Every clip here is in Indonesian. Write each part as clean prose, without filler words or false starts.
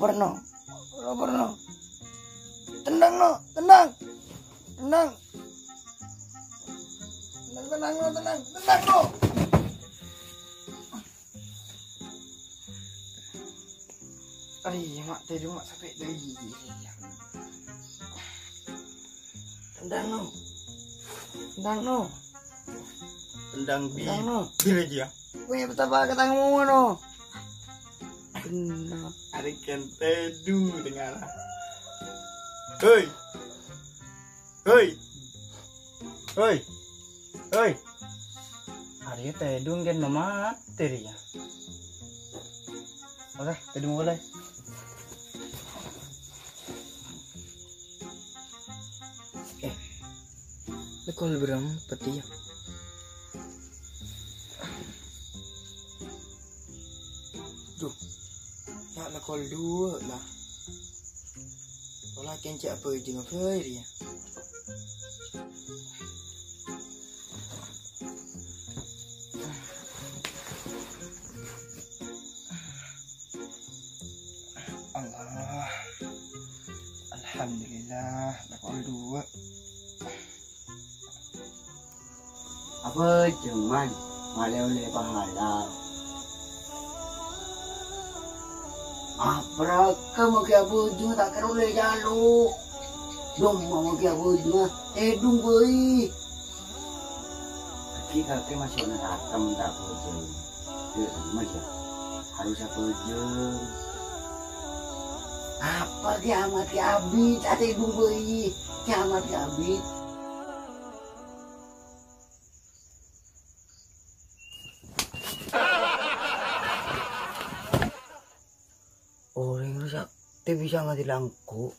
lapar no. Lapar no. Tendang no, tendang. Tendang. Tenang no, tenang no. Ay, mak tadi mak sampai dari. Tendang no. Tendang no. Tendang no. Bila dia. Punya betapa ketangmu no. Benar. Ada kentedung dengar. Hei. Hei. Hei. Hei. Hari tedung kan mama teri ya. Oke, tedung boleh. Lekol berempat ya. Duh, nak lekol dua lah. Kalau kencak apa je apa dia. Allah, alhamdulillah, lekol dua. Apa cuman oleh pahala. Apa kamu ke buju tak kerole jalu. Dong mau ke buju dung beuy. Kita masih nak atam tak buju. Ya macam harus apa buju. Apa kiamat abid ate dung beuy. Kiamat abid. Orang rusak, tapi bisa mati langku.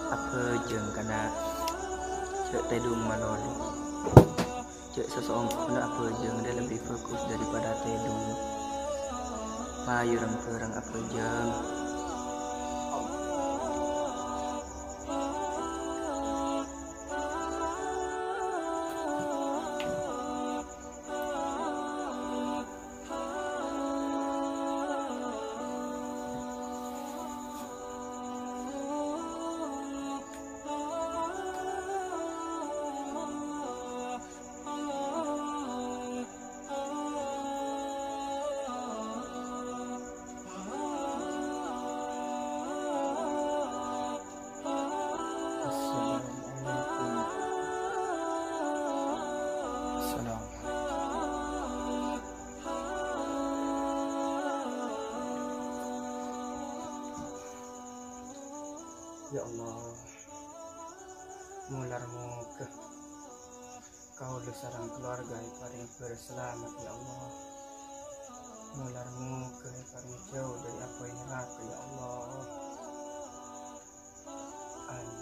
Apa jeng kana cek tedung manoli. Cek seseorang pun apa jeng dia lebih fokus daripada tedung. Mayu terang apa jeng. Ya Allah, mularmu ke kau sarang keluarga paling berselamat ya Allah. Mularmu ke paling jauh dari apa yang neraka ya Allah. Amin.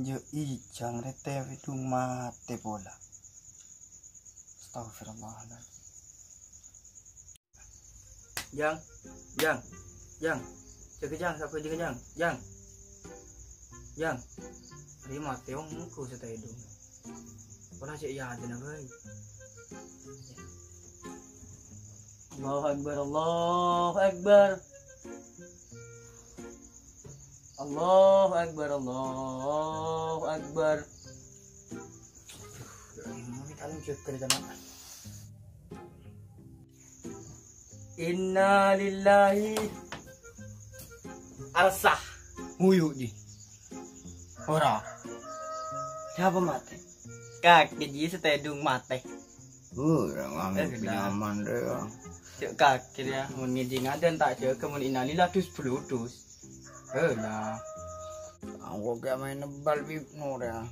Jo ijang rete vidung mate bola. Astagfirullahaladzim. Jang, jaga jang, siapa jaga jang. Hari mati orang muka sa tayo dong. Wala siya iyahan na bay. Allahu Akbar, Allahu Akbar. Allahu Akbar, Allahu Akbar. Alam cek ka na naman. Inna lillahi arsah. Huyo di. Ora. Siapa mati? Kaki di sa tayo dong mati. Orang ambil pinjaman dia. Cek kaki dia. Mun ngidi ngadan tak cek kemun inalilah dus peludus. Lah. Aku kayak main nebal bipno dia.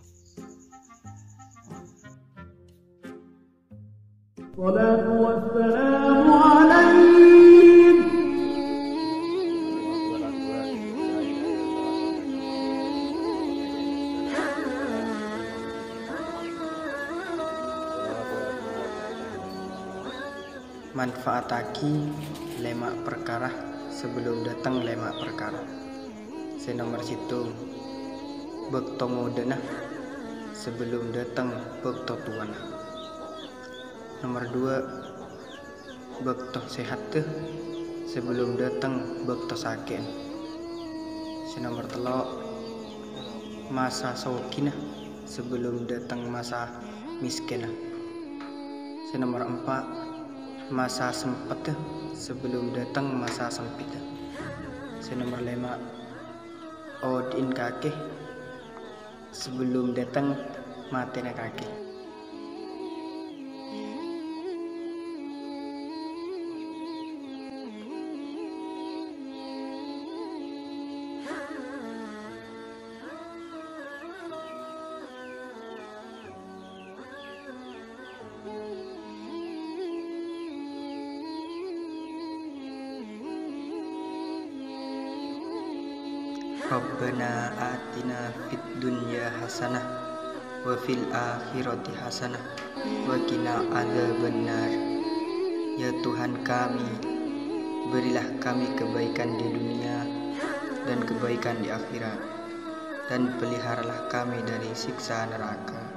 الصلاة والسلام عليك Manfaataki lemak perkara sebelum datang lemak perkara. Senomor situ bekto modena sebelum datang bekto tuana. Nomor 2 bekto sehat tuh sebelum datang bekto sakit. Nomor 3 masa sokinah sebelum datang masa miskinah. Nomor 4 masa sempet sebelum datang masa sempit. Nomor 5 odin kaki sebelum datang matena kaki. Rabbana atina fid dunya hasanah wa fil akhirati hasanah wa qina adzabannar. Ya Tuhan kami, berilah kami kebaikan di dunia dan kebaikan di akhirat, dan peliharalah kami dari siksa neraka.